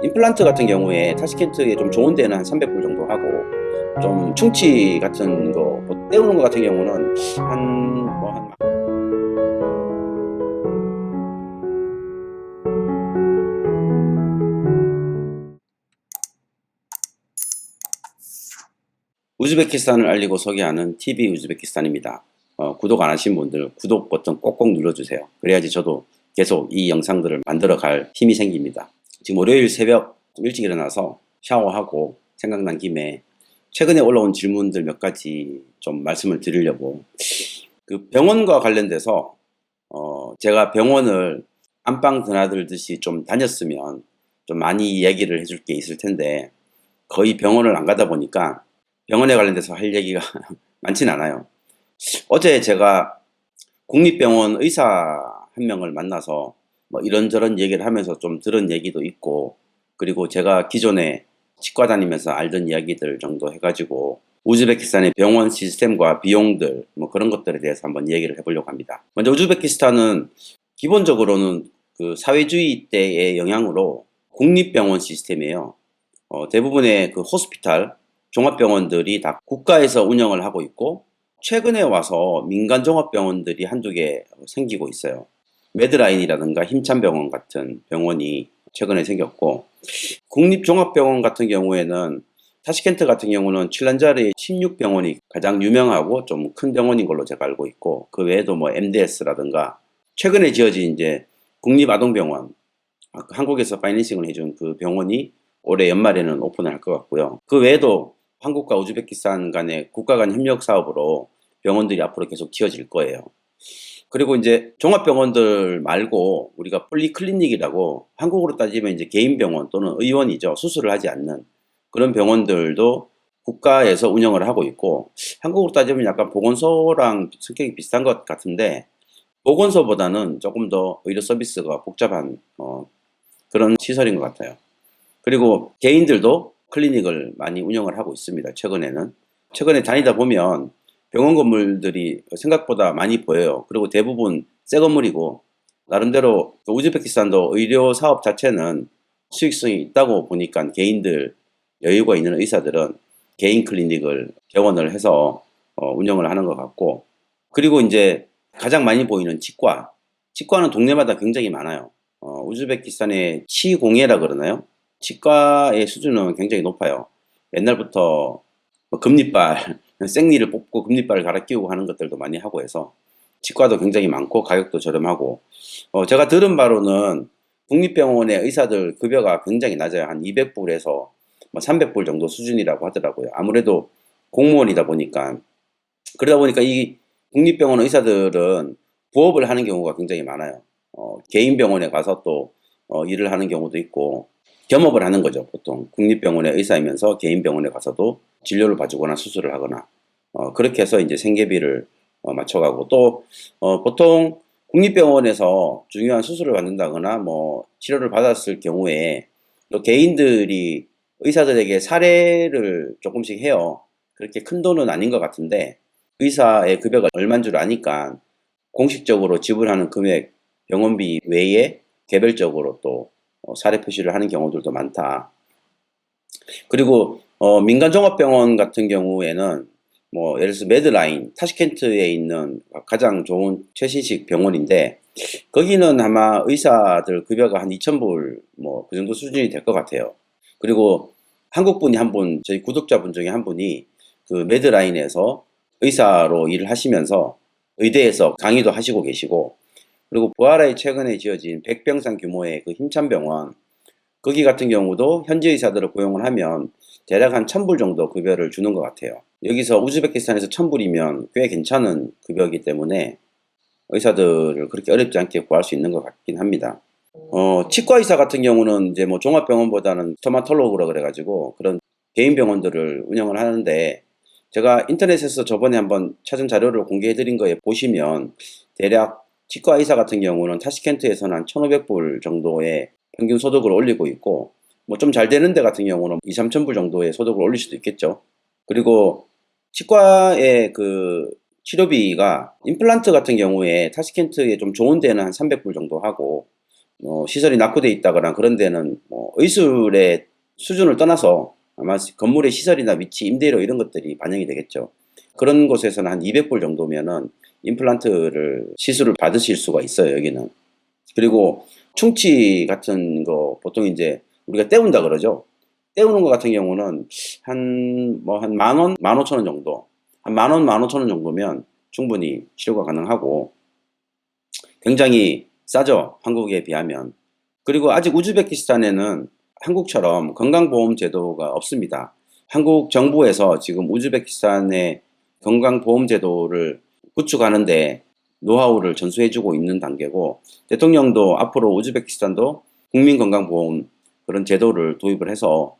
임플란트 같은 경우에 타시켄트에 좀 좋은 데는 한 300불 정도 하고, 좀 충치 같은 거, 뭐 떼우는 거 같은 경우는 한 우즈베키스탄을 알리고 소개하는 TV 우즈베키스탄입니다. 구독 안 하신 분들 구독 버튼 꼭꼭 눌러주세요. 그래야지 저도 계속 이 영상들을 만들어 갈 힘이 생깁니다. 지금 월요일 새벽 좀 일찍 일어나서 샤워하고 생각난 김에 최근에 올라온 질문들 몇 가지 좀 말씀을 드리려고, 그 병원과 관련돼서 제가 병원을 안방 드나들듯이 좀 다녔으면 좀 많이 이야기를 해줄 게 있을 텐데, 거의 병원을 안 가다 보니까 병원에 관련돼서 할 얘기가 많진 않아요. 어제 제가 국립병원 의사 한 명을 만나서 뭐 이런저런 얘기를 하면서 좀 들은 얘기도 있고, 그리고 제가 기존에 치과 다니면서 알던 이야기들 정도 해가지고 우즈베키스탄의 병원 시스템과 비용들 뭐 그런 것들에 대해서 한번 얘기를 해보려고 합니다. 먼저 우즈베키스탄은 기본적으로는 그 사회주의 때의 영향으로 국립병원 시스템이에요. 대부분의 그 호스피탈, 종합병원들이 다 국가에서 운영을 하고 있고, 최근에 와서 민간 종합병원들이 한두 개 생기고 있어요. 매드라인이라든가 힘찬병원 같은 병원이 최근에 생겼고, 국립종합병원 같은 경우에는 타시켄트 같은 경우는 칠란자르의 16병원이 가장 유명하고 좀 큰 병원인 걸로 제가 알고 있고, 그 외에도 뭐 MDS라든가 최근에 지어진 이제 국립아동병원, 한국에서 파이낸싱을 해준 그 병원이 올해 연말에는 오픈을 할 것 같고요. 그 외에도 한국과 우즈베키스탄 간의 국가 간 협력 사업으로 병원들이 앞으로 계속 지어질 거예요. 그리고 이제 종합병원들 말고 우리가 폴리클리닉이라고, 한국으로 따지면 이제 개인 병원 또는 의원이죠. 수술을 하지 않는 그런 병원들도 국가에서 운영을 하고 있고, 한국으로 따지면 약간 보건소랑 성격이 비슷한 것 같은데, 보건소보다는 조금 더 의료 서비스가 복잡한 그런 시설인 것 같아요. 그리고 개인들도 클리닉을 많이 운영을 하고 있습니다. 최근에 다니다 보면 병원 건물들이 생각보다 많이 보여요. 그리고 대부분 새 건물이고, 나름대로 우즈베키스탄도 의료 사업 자체는 수익성이 있다고 보니까 개인들, 여유가 있는 의사들은 개인 클리닉을 개원을 해서 운영을 하는 것 같고, 그리고 이제 가장 많이 보이는 치과는 동네마다 굉장히 많아요. 우즈베키스탄의 치공예라 그러나요? 치과의 수준은 굉장히 높아요. 옛날부터 뭐 금리빨, 생리를 뽑고 금리빨을 갈아 끼우고 하는 것들도 많이 하고 해서 치과도 굉장히 많고 가격도 저렴하고, 제가 들은 바로는 국립병원의 의사들 급여가 굉장히 낮아요. 한 200불에서 뭐 300불 정도 수준이라고 하더라고요. 아무래도 공무원이다 보니까. 그러다 보니까 이 국립병원 의사들은 부업을 하는 경우가 굉장히 많아요. 개인 병원에 가서 또 일을 하는 경우도 있고, 겸업을 하는 거죠. 보통 국립병원의 의사이면서 개인 병원에 가서도 진료를 봐주거나 수술을 하거나, 그렇게 해서 이제 생계비를 맞춰가고, 또 보통 국립병원에서 중요한 수술을 받는다거나 뭐 치료를 받았을 경우에 또 개인들이 의사들에게 사례를 조금씩 해요. 그렇게 큰 돈은 아닌 것 같은데, 의사의 급여가 얼마인 줄 아니까 공식적으로 지불하는 금액, 병원비 외에 개별적으로 또 사례 표시를 하는 경우들도 많다. 그리고 민간 종합병원 같은 경우에는 뭐 예를 들어서 매드라인, 타시켄트에 있는 가장 좋은 최신식 병원인데, 거기는 아마 의사들 급여가 한 2,000불 뭐 그 정도 수준이 될 것 같아요. 그리고 한국 분이 한 분, 저희 구독자분 중에 한 분이 그 매드라인에서 의사로 일을 하시면서 의대에서 강의도 하시고 계시고, 그리고 부하라에 최근에 지어진 100병상 규모의 그 힘찬병원, 거기 같은 경우도 현지 의사들을 고용을 하면 대략 한 1,000불 정도 급여를 주는 것 같아요. 여기서 우즈베키스탄에서 1,000불이면 꽤 괜찮은 급여이기 때문에 의사들을 그렇게 어렵지 않게 구할 수 있는 것 같긴 합니다. 치과 의사 같은 경우는 이제 뭐 종합병원보다는 스토마톨로그라 그래가지고 그런 개인 병원들을 운영을 하는데, 제가 인터넷에서 저번에 한번 찾은 자료를 공개해 드린 거에 보시면 대략 치과 의사 같은 경우는 타시켄트에서는 한 1,500불 정도의 평균 소득을 올리고 있고, 뭐 좀 잘 되는 데 같은 경우는 2, 3,000불 정도의 소득을 올릴 수도 있겠죠. 그리고 치과의 그 치료비가 임플란트 같은 경우에 타시켄트에 좀 좋은 데는 한 300불 정도 하고, 시설이 낙후돼 있다거나 그런 데는 의술의 수준을 떠나서 아마 건물의 시설이나 위치, 임대료 이런 것들이 반영이 되겠죠. 그런 곳에서는 한 200불 정도면은 임플란트를 시술을 받으실 수가 있어요, 여기는. 그리고 충치 같은 거 보통 이제 우리가 떼운다 그러죠. 떼우는 것 같은 경우는 한 만 원, 15,000원 정도. 한 만 원, 15,000원 정도면 충분히 치료가 가능하고 굉장히 싸죠, 한국에 비하면. 그리고 아직 우즈베키스탄에는 한국처럼 건강보험 제도가 없습니다. 한국 정부에서 지금 우즈베키스탄의 건강보험 제도를 구축하는데 노하우를 전수해주고 있는 단계고, 대통령도 앞으로 우즈베키스탄도 국민건강보험 그런 제도를 도입을 해서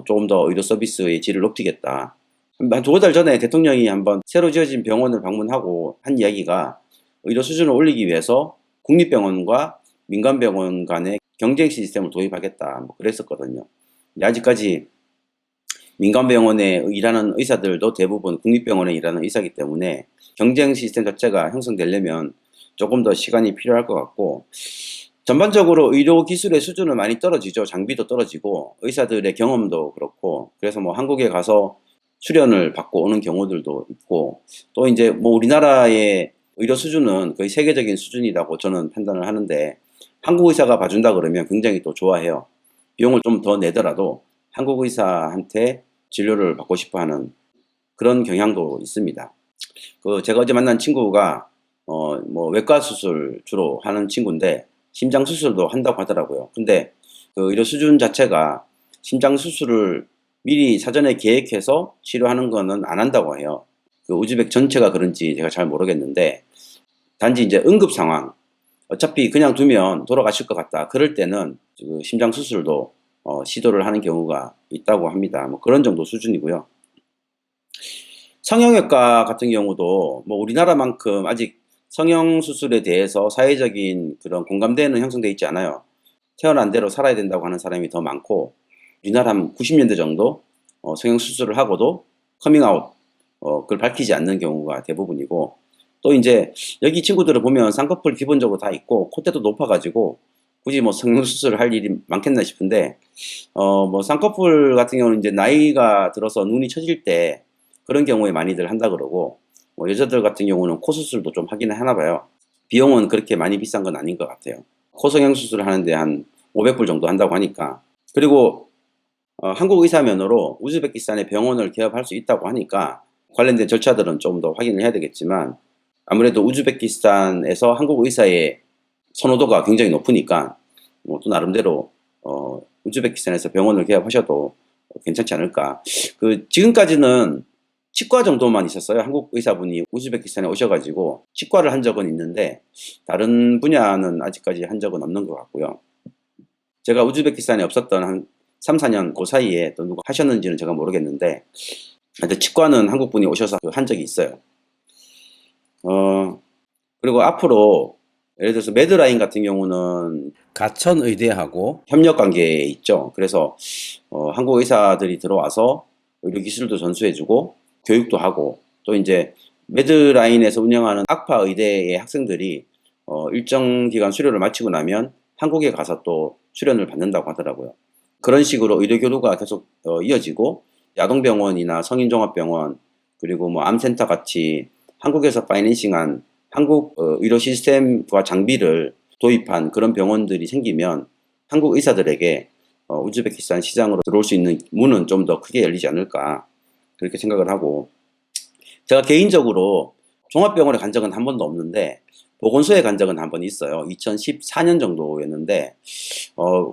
조금 더 의료 서비스의 질을 높이겠다. 한 두어 달 전에 대통령이 한번 새로 지어진 병원을 방문하고 한 이야기가 의료 수준을 올리기 위해서 국립병원과 민간병원 간의 경쟁 시스템을 도입하겠다, 뭐 그랬었거든요. 근데 아직까지 민간병원에 일하는 의사들도 대부분 국립병원에 일하는 의사이기 때문에 경쟁 시스템 자체가 형성되려면 조금 더 시간이 필요할 것 같고, 전반적으로 의료 기술의 수준은 많이 떨어지죠. 장비도 떨어지고 의사들의 경험도 그렇고. 그래서 뭐 한국에 가서 수련을 받고 오는 경우들도 있고, 또 이제 뭐 우리나라의 의료 수준은 거의 세계적인 수준이라고 저는 판단을 하는데, 한국 의사가 봐준다 그러면 굉장히 또 좋아해요. 비용을 좀 더 내더라도 한국 의사한테 진료를 받고 싶어 하는 그런 경향도 있습니다. 제가 어제 만난 친구가 뭐 외과 수술 주로 하는 친구인데 심장 수술도 한다고 하더라고요. 근데 그 의료 수준 자체가 심장 수술을 미리 사전에 계획해서 치료하는 거는 안 한다고 해요. 그 우즈벡 전체가 그런지 제가 잘 모르겠는데, 단지 이제 응급 상황, 어차피 그냥 두면 돌아가실 것 같다, 그럴 때는 그 심장 수술도 시도를 하는 경우가 있다고 합니다. 뭐 그런 정도 수준이고요. 성형외과 같은 경우도 뭐 우리나라만큼 아직 성형수술에 대해서 사회적인 그런 공감대는 형성되어 있지 않아요. 태어난 대로 살아야 된다고 하는 사람이 더 많고, 우리나라 한 90년대 정도 성형수술을 하고도 커밍아웃, 그걸 밝히지 않는 경우가 대부분이고, 또 이제 여기 친구들을 보면 쌍꺼풀 기본적으로 다 있고 콧대도 높아가지고 굳이 뭐 성형수술을 할 일이 많겠나 싶은데, 뭐 쌍꺼풀 같은 경우는 이제 나이가 들어서 눈이 처질 때 그런 경우에 많이들 한다 그러고, 뭐 여자들 같은 경우는 코 수술도 좀 하긴 하나 봐요. 비용은 그렇게 많이 비싼 건 아닌 것 같아요. 코 성형 수술을 하는데 한 500불 정도 한다고 하니까. 그리고 한국 의사면으로 우즈베키스탄에 병원을 개업할 수 있다고 하니까 관련된 절차들은 좀 더 확인을 해야 되겠지만, 아무래도 우즈베키스탄에서 한국 의사의 선호도가 굉장히 높으니까 또 나름대로 우즈베키스탄에서 병원을 개업하셔도 괜찮지 않을까. 지금까지는 치과 정도만 있었어요. 한국 의사분이 우즈베키스탄에 오셔가지고 치과를 한 적은 있는데 다른 분야는 아직까지 한 적은 없는 것 같고요. 제가 우즈베키스탄에 없었던 한 3, 4년 그 사이에 또 누가 하셨는지는 제가 모르겠는데, 하여튼 치과는 한국 분이 오셔서 한 적이 있어요. 그리고 앞으로 예를 들어서 매드라인 같은 경우는 가천의대하고 협력 관계에 있죠. 그래서 한국 의사들이 들어와서 의료 기술도 전수해주고 교육도 하고, 또 이제 매드라인에서 운영하는 악파 의대의 학생들이 일정 기간 수료를 마치고 나면 한국에 가서 또 수련을 받는다고 하더라고요. 그런 식으로 의료 교류가 계속 이어지고, 야동병원이나 성인종합병원, 그리고 뭐 암센터 같이 한국에서 파이낸싱한 한국 의료 시스템과 장비를 도입한 그런 병원들이 생기면 한국 의사들에게 우즈베키스탄 시장으로 들어올 수 있는 문은 좀 더 크게 열리지 않을까, 그렇게 생각을 하고, 제가 개인적으로 종합병원에 간 적은 한 번도 없는데 보건소에 간 적은 한 번 있어요. 2014년 정도였는데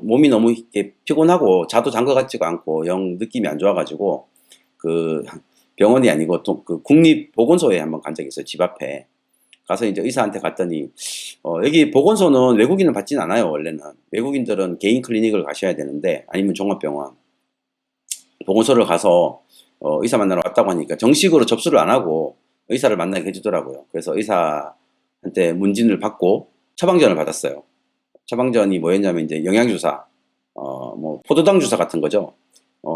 몸이 너무 이렇게 피곤하고 자도 잔 것 같지가 않고 영 느낌이 안 좋아가지고 그 병원이 아니고 또 그 국립보건소에 한번 간 적이 있어요. 집 앞에 가서 이제 의사한테 갔더니 여기 보건소는 외국인을 받진 않아요. 원래는 외국인들은 개인 클리닉을 가셔야 되는데, 아니면 종합병원, 보건소를 가서 의사 만나러 왔다고 하니까 정식으로 접수를 안 하고 의사를 만나게 해주더라고요. 그래서 의사한테 문진을 받고 처방전을 받았어요. 처방전이 뭐였냐면 이제 영양주사, 뭐 포도당 주사 같은 거죠.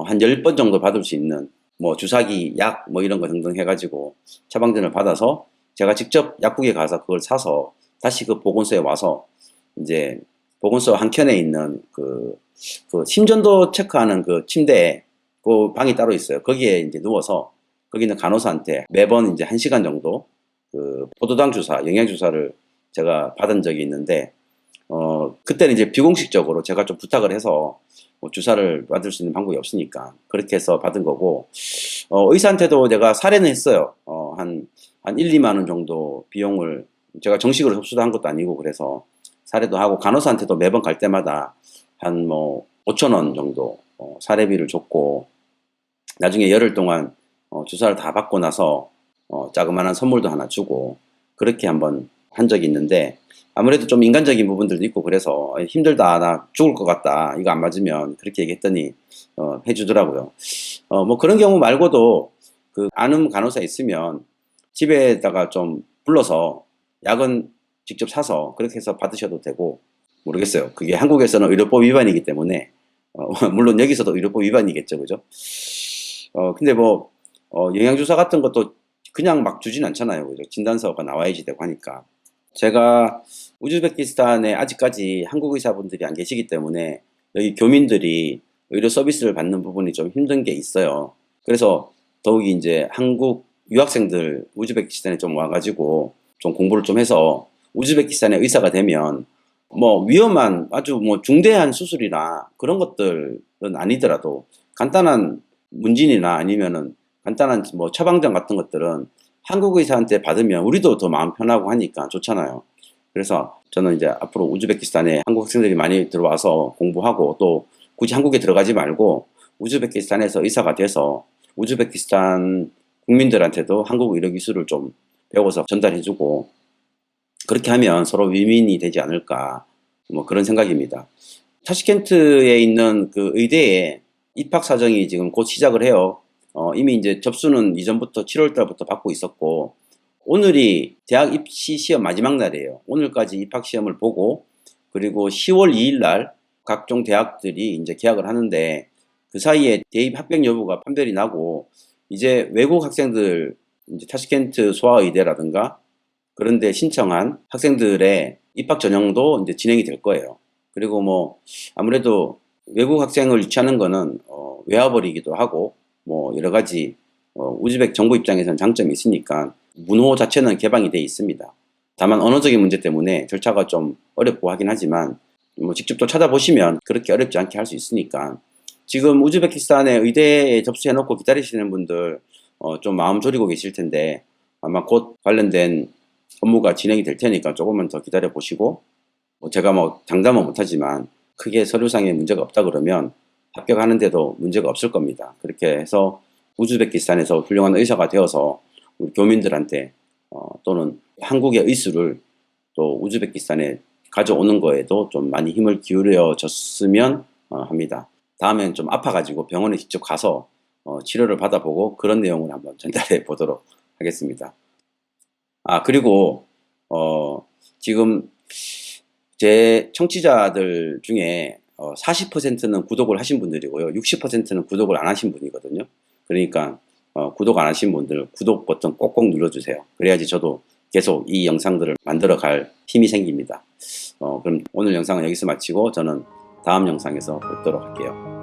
한 10번 정도 받을 수 있는 뭐 주사기, 약 뭐 이런 거 등등 해가지고 처방전을 받아서 제가 직접 약국에 가서 그걸 사서 다시 그 보건소에 와서 이제 보건소 한켠에 있는 그 심전도 체크하는 그 침대에 그 방이 따로 있어요. 거기에 이제 누워서 거기 있는 간호사한테 매번 이제 1시간 정도 그 포도당 주사, 영양 주사를 제가 받은 적이 있는데, 그때는 이제 비공식적으로 제가 좀 부탁을 해서 뭐 주사를 받을 수 있는 방법이 없으니까 그렇게 해서 받은 거고, 의사한테도 내가 사례는 했어요. 한 1, 2만 원 정도 비용을 제가 정식으로 접수도 한 것도 아니고 그래서 사례도 하고, 간호사한테도 매번 갈 때마다 한 뭐 5천 원 정도 사례비를 줬고, 나중에 열흘 동안 주사를 다 받고 나서 자그마한 선물도 하나 주고 그렇게 한번 한 적이 있는데, 아무래도 좀 인간적인 부분들도 있고 그래서 힘들다, 나 죽을 것 같다, 이거 안 맞으면, 그렇게 얘기했더니 해주더라고요. 뭐 그런 경우 말고도 그 아는 간호사 있으면 집에다가 좀 불러서 약은 직접 사서 그렇게 해서 받으셔도 되고, 모르겠어요. 그게 한국에서는 의료법 위반이기 때문에 물론 여기서도 의료법 위반이겠죠, 그죠? 근데 뭐 영양주사 같은 것도 그냥 막 주진 않잖아요, 그죠? 진단서가 나와야지 되고 하니까. 제가 우즈베키스탄에 아직까지 한국 의사분들이 안 계시기 때문에 여기 교민들이 의료 서비스를 받는 부분이 좀 힘든 게 있어요. 그래서 더욱이 이제 한국 유학생들 우즈베키스탄에 좀 와가지고 좀 공부를 좀 해서 우즈베키스탄의 의사가 되면 뭐 위험한 아주 뭐 중대한 수술이나 그런 것들은 아니더라도 간단한 문진이나 아니면은 간단한 뭐 처방전 같은 것들은 한국 의사한테 받으면 우리도 더 마음 편하고 하니까 좋잖아요. 그래서 저는 이제 앞으로 우즈베키스탄에 한국 학생들이 많이 들어와서 공부하고, 또 굳이 한국에 들어가지 말고 우즈베키스탄에서 의사가 돼서 우즈베키스탄 국민들한테도 한국 의료 기술을 좀 배워서 전달해주고, 그렇게 하면 서로 윈윈이 되지 않을까, 뭐 그런 생각입니다. 타시켄트에 있는 그 의대에 입학 사정이 지금 곧 시작을 해요. 이미 이제 접수는 이전부터 7월 달부터 받고 있었고, 오늘이 대학 입시 시험 마지막 날이에요. 오늘까지 입학 시험을 보고, 그리고 10월 2일 날 각종 대학들이 이제 개학을 하는데, 그 사이에 대입 합격 여부가 판별이 나고, 이제 외국 학생들, 이제 타시켄트 소아의대라든가 그런데 신청한 학생들의 입학 전형도 이제 진행이 될 거예요. 그리고 뭐 아무래도 외국 학생을 유치하는 거는 외화벌이기도 하고 뭐 여러 가지 우즈벡 정부 입장에서는 장점이 있으니까 문호 자체는 개방이 돼 있습니다. 다만 언어적인 문제 때문에 절차가 좀 어렵고 하긴 하지만 뭐 직접 또 찾아보시면 그렇게 어렵지 않게 할 수 있으니까, 지금 우즈베키스탄에 의대에 접수해놓고 기다리시는 분들 좀 마음 졸이고 계실 텐데, 아마 곧 관련된 업무가 진행이 될 테니까 조금만 더 기다려 보시고, 제가 뭐 장담은 못하지만 크게 서류상에 문제가 없다 그러면 합격하는데도 문제가 없을 겁니다. 그렇게 해서 우즈베키스탄에서 훌륭한 의사가 되어서 우리 교민들한테 또는 한국의 의술을 또 우즈베키스탄에 가져오는 거에도 좀 많이 힘을 기울여 줬으면 합니다. 다음엔 좀 아파가지고 병원에 직접 가서 치료를 받아보고 그런 내용을 한번 전달해 보도록 하겠습니다. 그리고 지금 제 청취자들 중에 40%는 구독을 하신 분들이고요, 60%는 구독을 안 하신 분이거든요. 그러니까 구독 안 하신 분들 구독 버튼 꼭꼭 눌러주세요. 그래야지 저도 계속 이 영상들을 만들어 갈 힘이 생깁니다. 그럼 오늘 영상은 여기서 마치고 저는 다음 영상에서 뵙도록 할게요.